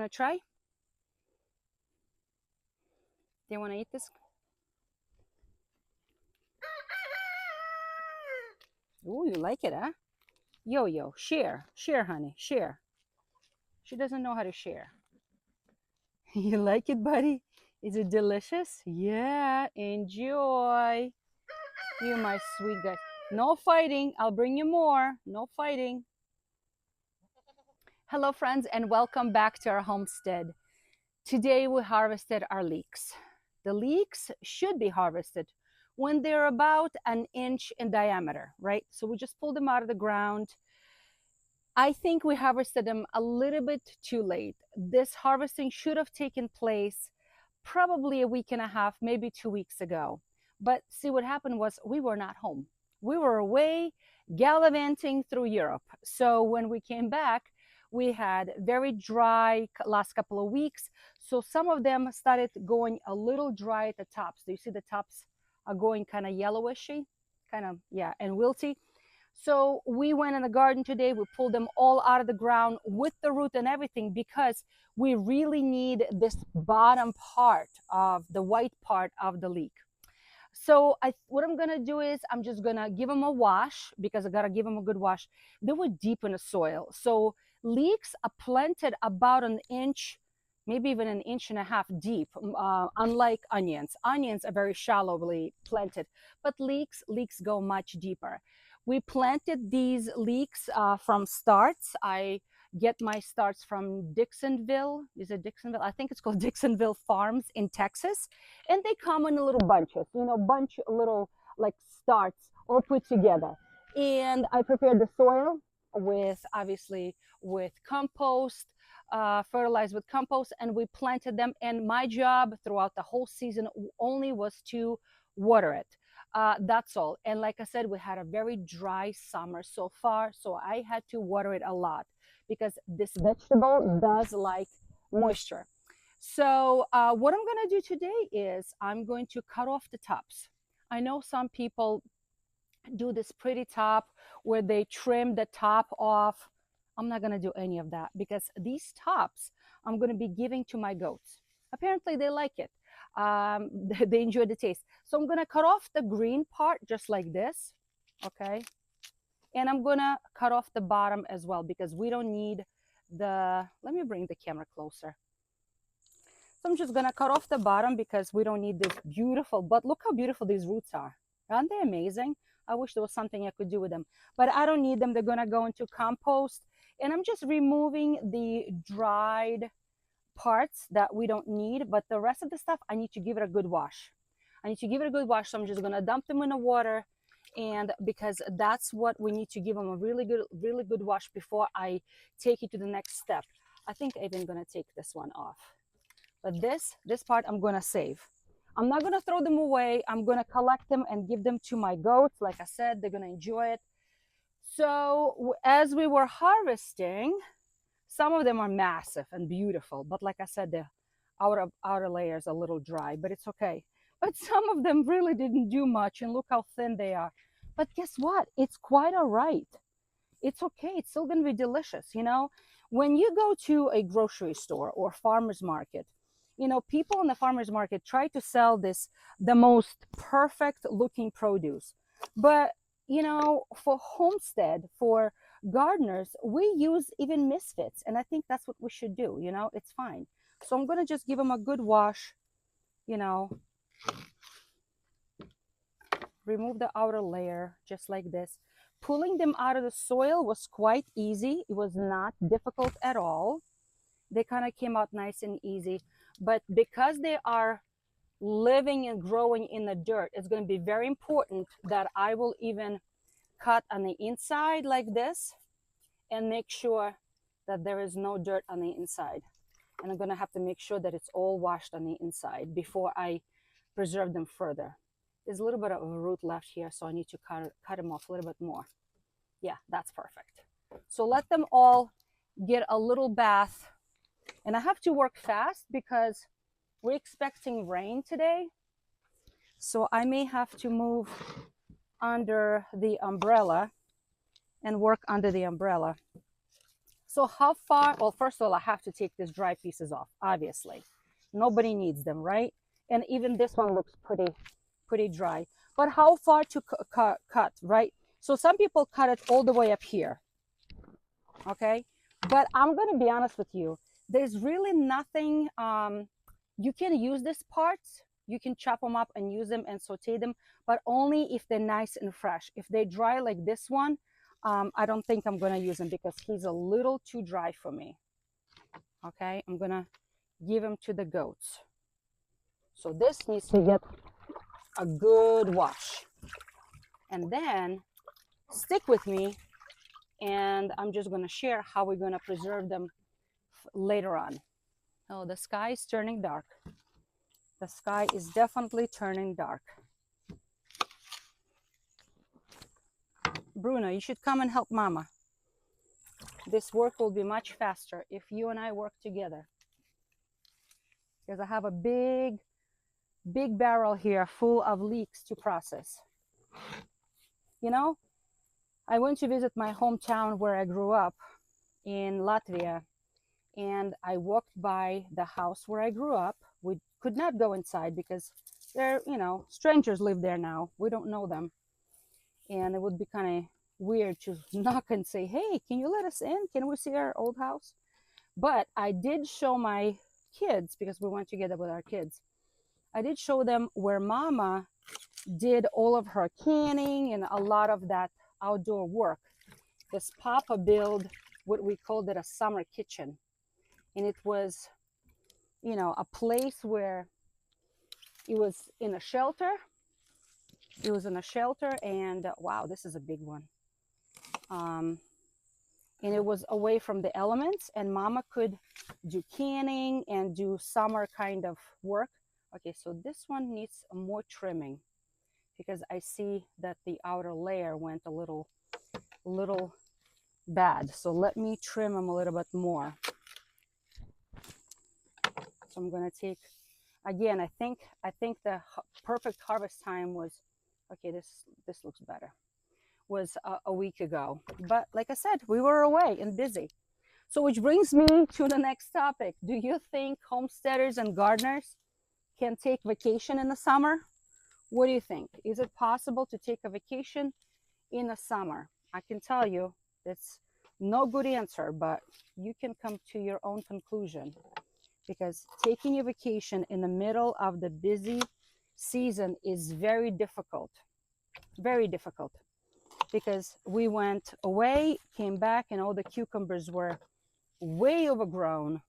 want to try? Do you want to eat this? Oh, you like it, huh? Yo, share. Share, honey, share. She doesn't know how to share. You like it, buddy? Is it delicious? Yeah, enjoy. You, my sweet guy. No fighting. I'll bring you more. No fighting. Hello, friends, and welcome back to our homestead. Today we harvested our leeks. The leeks should be harvested when they're about an inch in diameter, right? So we just pulled them out of the ground. I think we harvested them a little bit too late. This harvesting should have taken place probably a week and a half, maybe 2 weeks ago. But see, what happened was we were not home. We were away gallivanting through Europe. So when we came back, we had very dry last couple of weeks. So some of them started going a little dry at the tops. Do you see the tops are going kind of yellowishy, kind of, yeah, and wilty? So we went in the garden today. We pulled them all out of the ground with the root and everything because we really need this bottom part of the white part of the leek. So what I'm gonna do is I'm just gonna give them a wash because I gotta give them a good wash. They were deep in the soil. So leeks are planted about an inch, maybe even an inch and a half deep, unlike onions. Onions are very shallowly planted, but leeks go much deeper. We planted these leeks from starts. I get my starts from Dixonville. Is it Dixonville? I think it's called Dixonville Farms in Texas. And they come in little bunches, bunch little like starts all put together. And I prepared the soil obviously with compost, fertilized with compost, and we planted them. And my job throughout the whole season only was to water it. That's all. And like I said, we had a very dry summer so far, so I had to water it a lot because this vegetable does like moisture. So what I'm going to do today is I'm going to cut off the tops. I know some people do this pretty top where they trim the top off. I'm not going to do any of that because these tops I'm going to be giving to my goats. Apparently they like it. They enjoy the taste. So I'm going to cut off the green part just like this, okay? And I'm going to cut off the bottom as well because we don't need let me bring the camera closer. So I'm just going to cut off the bottom because we don't need this beautiful, but look how beautiful these roots are. Aren't they amazing? I wish there was something I could do with them, but I don't need them. They're going to go into compost. And I'm just removing the dried parts that we don't need, but the rest of the stuff, I need to give it a good wash. I need to give it a good wash. So I'm just going to dump them in the water. And because that's what we need to give them a really good wash before I take it to the next step. I think I'm even going to take this one off. But this part I'm going to save. I'm not going to throw them away. I'm going to collect them and give them to my goats. Like I said, they're going to enjoy it. So as we were harvesting, some of them are massive and beautiful. But like I said, the outer layer is a little dry, but it's okay. But some of them really didn't do much. And look how thin they are. But guess what? It's quite all right. It's okay. It's still going to be delicious. When you go to a grocery store or farmer's market, people in the farmer's market try to sell the most perfect looking produce. But, for Homestead, for gardeners, we use even misfits. And I think that's what we should do. It's fine. So I'm going to just give them a good wash, remove the outer layer just like this. Pulling them out of the soil was quite easy. It was not difficult at all. They kind of came out nice and easy. But because they are living and growing in the dirt, it's going to be very important that I will even cut on the inside like this and make sure that there is no dirt on the inside. And I'm going to have to make sure that it's all washed on the inside before I preserve them further. There's a little bit of a root left here, so I need to cut them off a little bit more. Yeah, that's perfect. So let them all get a little bath. And I have to work fast because we're expecting rain today. So I may have to move under the umbrella and work under the umbrella. So how far, well, first of all, I have to take these dry pieces off, obviously. Nobody needs them, right? And even this one looks pretty dry. But how far to cut, right? So some people cut it all the way up here, okay? But I'm gonna be honest with you. There's really nothing, you can use these parts. You can chop them up and use them and saute them, but only if they're nice and fresh. If they dry like this one, I don't think I'm gonna use him because he's a little too dry for me. Okay, I'm gonna give him to the goats. So this needs to get a good wash. And then stick with me, and I'm just gonna share how we're gonna preserve them later on. Oh, the sky is turning dark. The sky is definitely turning dark. Bruno, you should come and help Mama. This work will be much faster if you and I work together. Because I have a big barrel here full of leeks to process. You know, I went to visit my hometown where I grew up in Latvia, and I walked by the house where I grew up. We could not go inside because they're, you know, strangers live there now. We don't know them. And it would be kind of weird to knock and say, hey, can you let us in? Can we see our old house? But I did show my kids, because we went together with our kids, I did show them where Mama did all of her canning and a lot of that outdoor work. This Papa built what we called it a summer kitchen. And it was, you know, a place where it was in a shelter. It was in a shelter, and wow, this is a big one. And it was away from the elements, and Mama could do canning and do summer kind of work. Okay, so this one needs more trimming because I see that the outer layer went a little bad. So let me trim them a little bit more. So I'm gonna take, again, I think the perfect harvest time was, okay, this looks better, was a week ago. But like I said, we were away and busy. So which brings me to the next topic. Do you think homesteaders and gardeners can take vacation in the summer? What do you think? Is it possible to take a vacation in the summer? I can tell you that's no good answer, but you can come to your own conclusion, because taking a vacation in the middle of the busy season is very difficult, because we went away, came back, and all the cucumbers were way overgrown,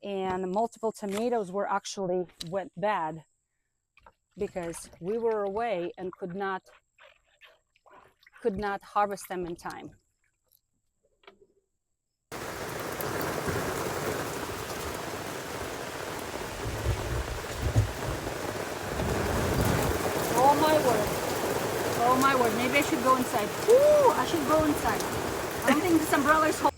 and multiple tomatoes were actually went bad because we were away and could not harvest them in time. Oh my word. Oh my word. Maybe I should go inside. Ooh, I should go inside. I don't think this umbrella is holding.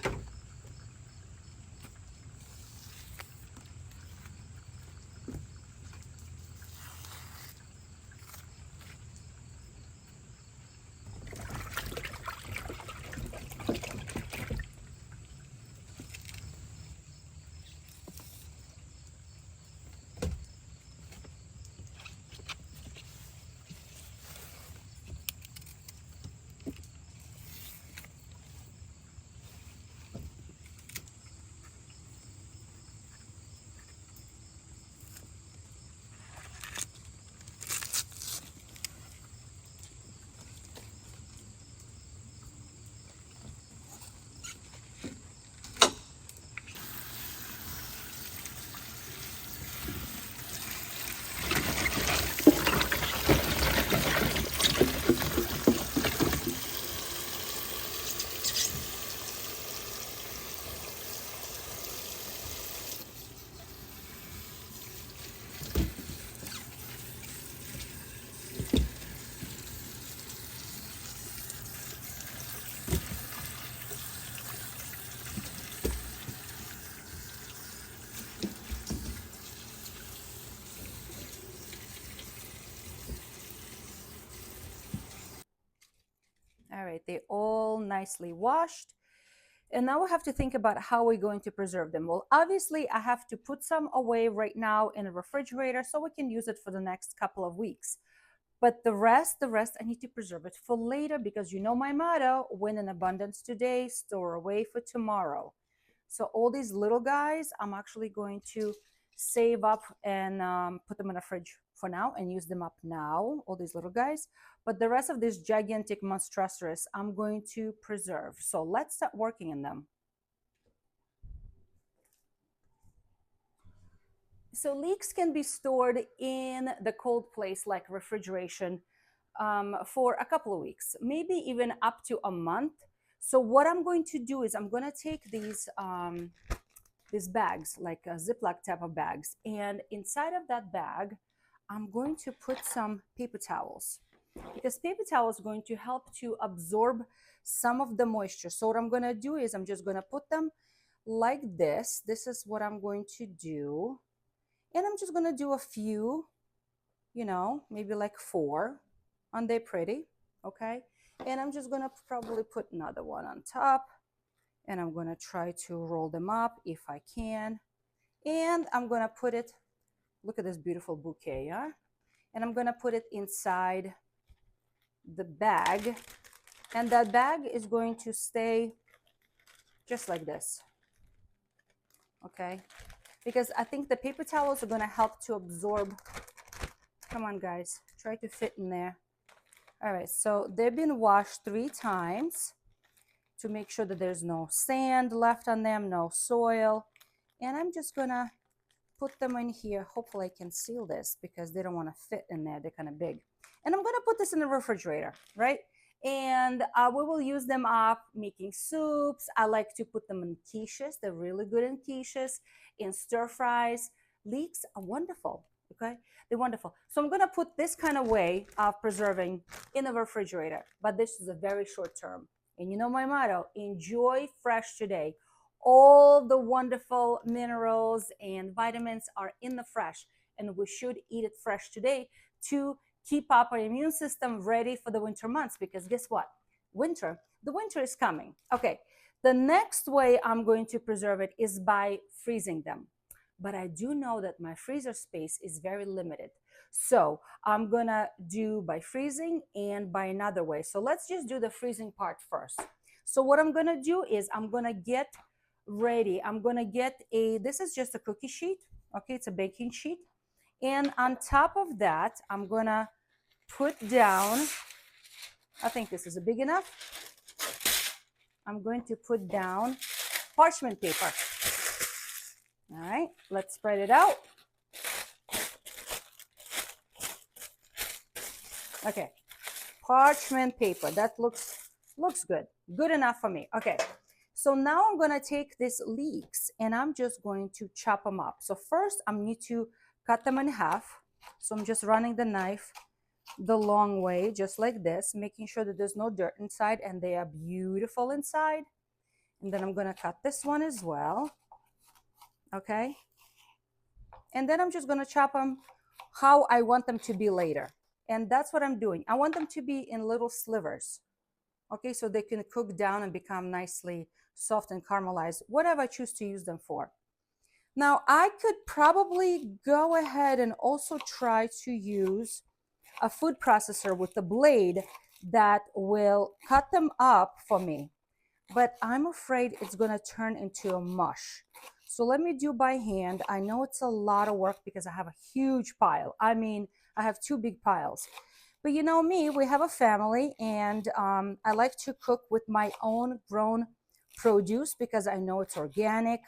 All right, they all nicely washed. And now we have to think about how we're going to preserve them. Well, obviously, I have to put some away right now in a refrigerator so we can use it for the next couple of weeks. But the rest, I need to preserve it for later because you know my motto: win in abundance today, store away for tomorrow. So all these little guys, I'm actually going to save up and put them in a fridge for now and use them up now, all these little guys. But the rest of this gigantic monstrosity, I'm going to preserve. So let's start working in them. So leeks can be stored in the cold place like refrigeration for a couple of weeks, maybe even up to a month. So what I'm going to do is I'm going to take these bags, like a Ziploc type of bags, and inside of that bag, I'm going to put some paper towels because paper towels are going to help to absorb some of the moisture. So what I'm going to do is I'm just going to put them like this. This is what I'm going to do. And I'm just going to do a few, maybe like 4. Aren't they pretty? Okay. And I'm just going to probably put another one on top. And I'm going to try to roll them up if I can. And I'm going to put it, look at this beautiful bouquet, yeah? And I'm going to put it inside the bag. And that bag is going to stay just like this. Okay. Because I think the paper towels are going to help to absorb. Come on, guys. Try to fit in there. All right. So they've been washed 3 times to make sure that there's no sand left on them, no soil. And I'm just going to put them in here. Hopefully I can seal this because they don't want to fit in there. They're kind of big. And I'm going to put this in the refrigerator, right? And we will use them up making soups. I like to put them in quiches. They're really good in quiches, in stir fries. Leeks are wonderful, okay? They're wonderful. So I'm going to put this kind of way of preserving in the refrigerator, but this is a very short term. And you know my motto: enjoy fresh today. All the wonderful minerals and vitamins are in the fresh, and we should eat it fresh today to keep up our immune system ready for the winter months. Because guess what? The winter is coming. Okay, the next way I'm going to preserve it is by freezing them. But I do know that my freezer space is very limited. So I'm gonna do by freezing and by another way. So let's just do the freezing part first. So what I'm gonna do is I'm gonna get ready. I'm gonna get this is just a cookie sheet. Okay, it's a baking sheet. And on top of that, I'm gonna put down, I think this is big enough. I'm going to put down parchment paper. All right, let's spread it out. Okay, parchment paper. That looks good. Good enough for me. Okay, so now I'm gonna take these leeks and I'm just going to chop them up. So first I need to cut them in half. So I'm just running the knife the long way, just like this, making sure that there's no dirt inside and they are beautiful inside. And then I'm gonna cut this one as well. Okay, and then I'm just gonna chop them how I want them to be later. And that's what I'm doing. I want them to be in little slivers. Okay, so they can cook down and become nicely soft and caramelized, whatever I choose to use them for. Now, I could probably go ahead and also try to use a food processor with a blade that will cut them up for me, but I'm afraid it's gonna turn into a mush. So let me do by hand. I know it's a lot of work because I have a huge pile. I mean, I have 2 big piles. But you know me, we have a family, and I like to cook with my own grown produce because I know it's organic.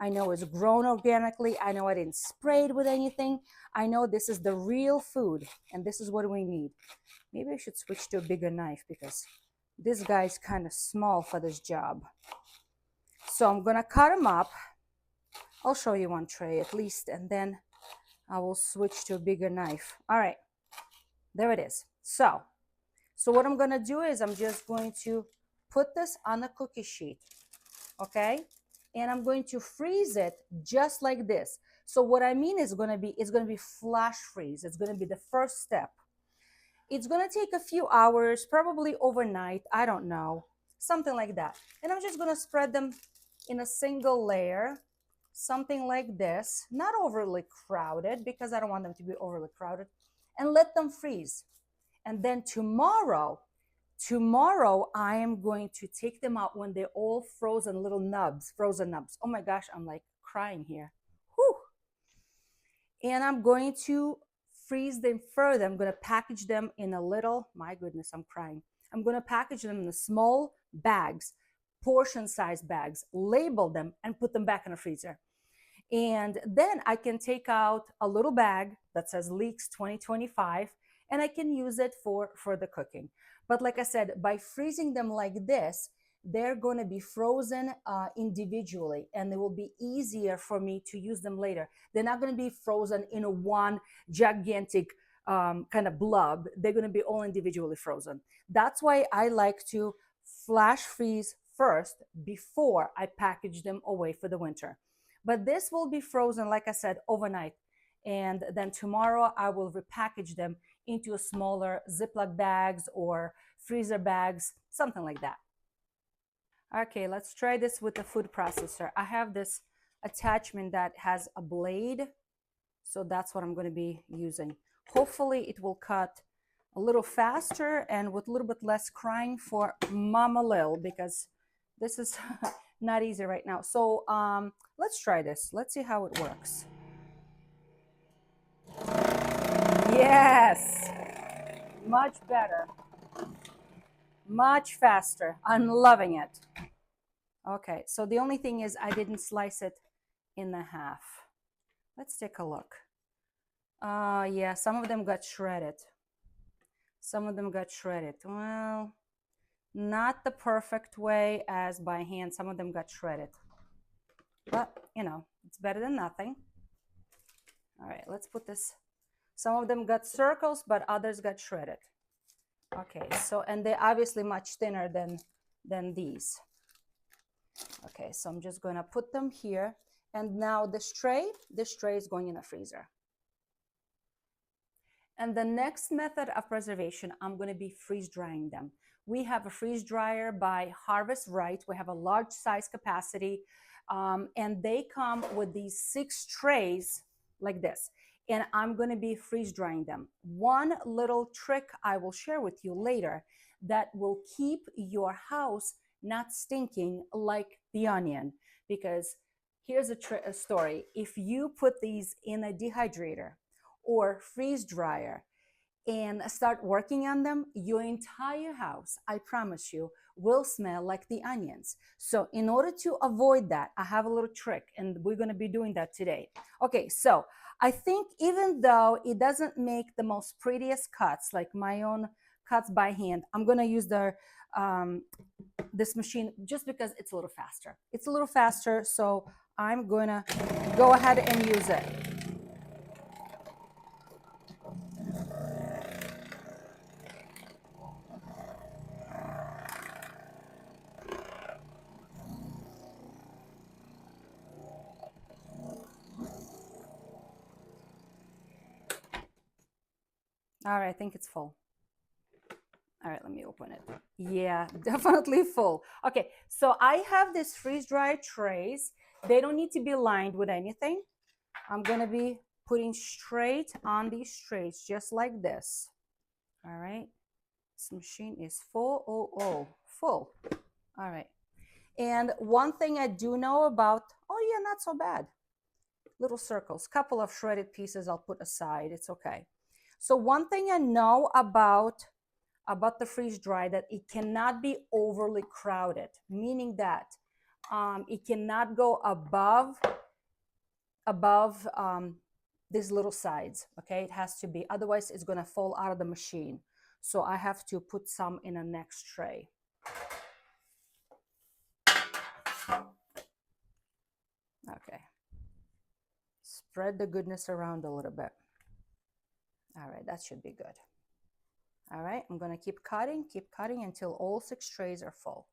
I know it's grown organically. I know I didn't spray it with anything. I know this is the real food, and this is what we need. Maybe I should switch to a bigger knife because this guy's kind of small for this job. So I'm going to cut them up. I'll show you one tray at least, and then I will switch to a bigger knife. All right, there it is. So what I'm going to do is I'm just going to put this on a cookie sheet, okay? And I'm going to freeze it just like this. So what I mean is it's going to be flash freeze. It's going to be the first step. It's going to take a few hours, probably overnight. I don't know. something like that. And I'm just gonna spread them in a single layer, something like this, not overly crowded because I don't want them to be overly crowded, and let them freeze. And then tomorrow I am going to take them out when they're all frozen, little nubs, frozen nubs. Oh my gosh, I'm like crying here. Whew. And I'm going to freeze them further. I'm going to package them in a little, my goodness, I'm crying. I'm going to package them in the small bags, portion size bags, label them, and put them back in the freezer. And then I can take out a little bag that says Leeks 2025, and I can use it for the cooking. But like I said, by freezing them like this, they're going to be frozen individually, and it will be easier for me to use them later. They're not going to be frozen in a one gigantic kind of blob. They're going to be all individually frozen. That's why I like to flash freeze first before I package them away for the winter. But this will be frozen, like I said, overnight. And then tomorrow I will repackage them into a smaller Ziploc bags or freezer bags, something like that. Okay, let's try this with the food processor. I have this attachment that has a blade, so that's what I'm going to be using. Hopefully it will cut a little faster and with a little bit less crying for Mama Lil, because this is not easy right now. So let's try this. Let's see how it works. Yes, much better, much faster. I'm loving it. Okay, so the only thing is I didn't slice it in the half. Let's take a look. Yeah, some of them got shredded. Some of them got shredded. Well, not the perfect way as by hand. Some of them got shredded. But, you know, it's better than nothing. All right, let's put this. Some of them got circles, but others got shredded. Okay, so, and they're obviously much thinner than these. Okay, so I'm just going to put them here. And now this tray is going in the freezer. And the next method of preservation, I'm going to be freeze drying them. We have a freeze dryer by Harvest Right. We have a large size capacity, and they come with these 6 trays like this. And I'm going to be freeze drying them. One little trick I will share with you later that will keep your house not stinking like the onion. Because here's a story. If you put these in a dehydrator or freeze dryer and start working on them, your entire house, I promise you, will smell like the onions. So in order to avoid that, I have a little trick, and we're going to be doing that today. Okay, so I think even though it doesn't make the most prettiest cuts, like my own cuts by hand, I'm going to use this machine just because it's a little faster. It's a little faster, so I'm going to go ahead and use it. All right, I think it's full. All right, let me open it. Yeah, definitely full. Okay, so I have these freeze dry trays. They don't need to be lined with anything. I'm gonna be putting straight on these trays, just like this. All right, this machine is full, full. All right, and one thing I do know about, oh yeah, not so bad. Little circles, couple of shredded pieces I'll put aside, it's okay. So one thing I know about the freeze dry, that it cannot be overly crowded, meaning that it cannot go above these little sides. Okay, it has to be, otherwise it's going to fall out of the machine. So I have to put some in the next tray. Okay, spread the goodness around a little bit. All right, that should be good. All right, I'm going to keep cutting until all 6 trays are full.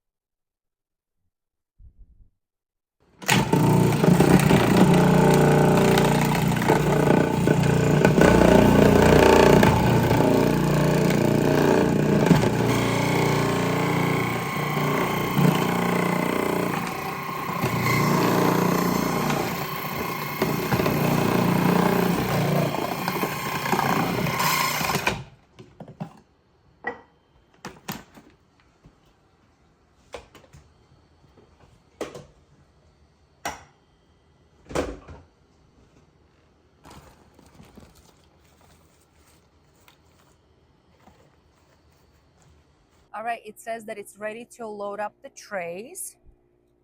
All right, it says that it's ready to load up the trays,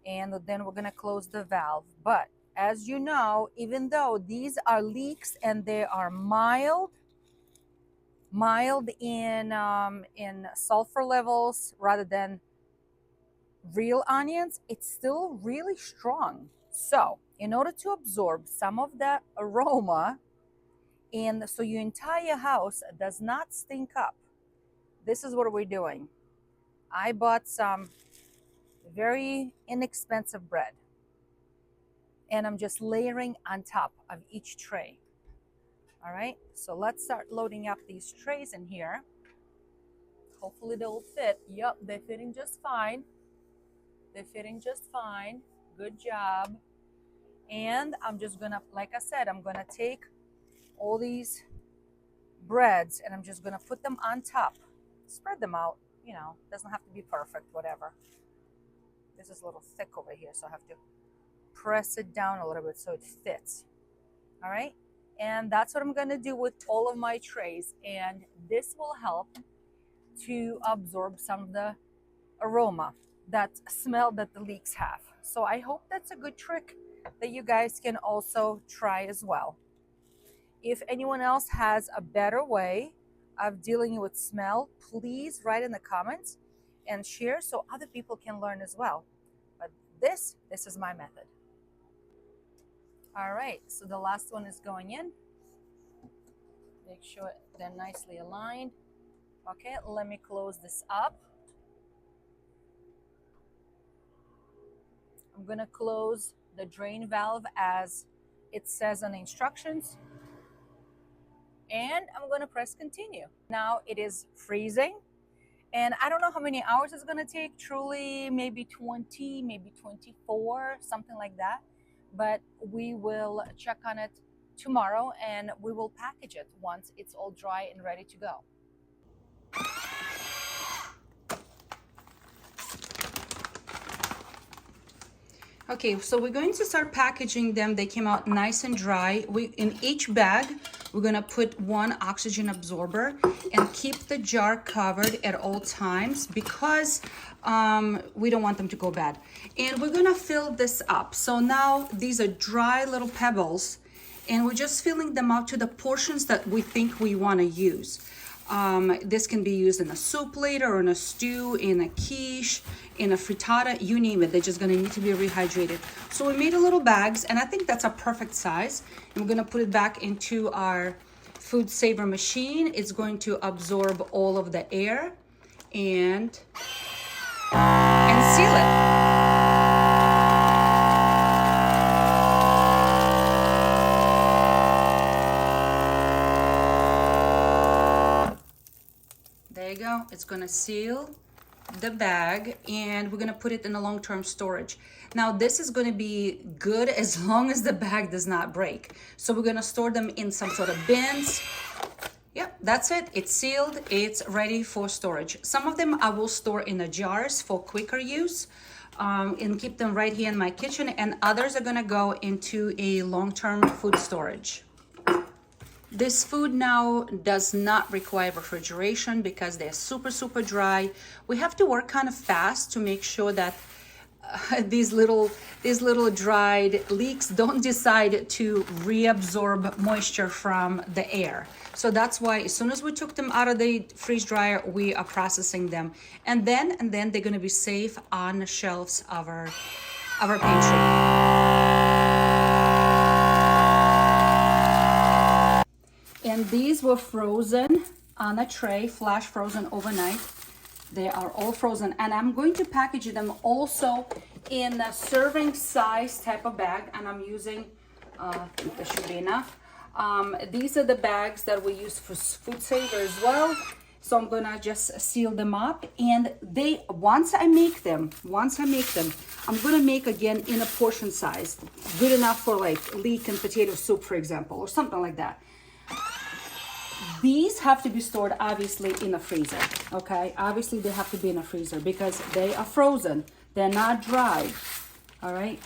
and then we're gonna close the valve. But as you know, even though these are leeks and they are mild in sulfur levels rather than real onions, it's still really strong. So in order to absorb some of that aroma, and so your entire house does not stink up, this is what we're doing. I bought some very inexpensive bread, and I'm just layering on top of each tray. All right, so let's start loading up these trays in here. Hopefully they'll fit. Yep, they're fitting just fine. They're fitting just fine. Good job. And I'm just gonna, like I said, I'm gonna take all these breads and I'm just gonna put them on top. Spread them out, you know, doesn't have to be perfect, whatever. This is a little thick over here, so I have to press it down a little bit so it fits. All right, and that's what I'm gonna do with all of my trays, and this will help to absorb some of the aroma, that smell that the leeks have. So I hope that's a good trick that you guys can also try as well. If anyone else has a better way of dealing with smell, please write in the comments and share so other people can learn as well. But this is my method. All right, so the last one is going in. Make sure they're nicely aligned. Okay, let me close this up. I'm gonna close the drain valve as it says on the instructions. And I'm gonna press continue. Now it is freezing. And I don't know how many hours it's gonna take, truly maybe 20, maybe 24, something like that. But we will check on it tomorrow and we will package it once it's all dry and ready to go. Okay, so we're going to start packaging them. They came out nice and dry. In each bag, we're gonna put one oxygen absorber and keep the jar covered at all times because we don't want them to go bad. And we're gonna fill this up. So now these are dry little pebbles and we're just filling them out to the portions that we think we wanna use. This can be used in a soup later or in a stew, in a quiche, in a frittata, you name it. They're just gonna need to be rehydrated. So we made a little bags and I think that's a perfect size. And we're gonna put it back into our food saver machine. It's going to absorb all of the air and seal it. There you go. It's going to seal the bag and we're going to put it in a long-term storage. Now this is going to be good as long as the bag does not break. So we're going to store them in some sort of bins. Yep, that's it. It's sealed. It's ready for storage. Some of them I will store in the jars for quicker use and keep them right here in my kitchen, and others are going to go into a long-term food storage. This food now does not require refrigeration because they're super, super dry. We have to work kind of fast to make sure that these little dried leeks don't decide to reabsorb moisture from the air. So that's why as soon as we took them out of the freeze dryer, we are processing them. And then they're gonna be safe on the shelves of our pantry. And these were frozen on a tray, flash frozen overnight. They are all frozen. And I'm going to package them also in a serving size type of bag. And I'm using, I think there should be enough. These are the bags that we use for food saver as well. So I'm gonna just seal them up. And once I make them, I'm gonna make again in a portion size. Good enough for like leek and potato soup, for example, or something like that. These have to be stored obviously in a freezer, okay? Obviously they have to be in a freezer because they are frozen. They're not dry, all right?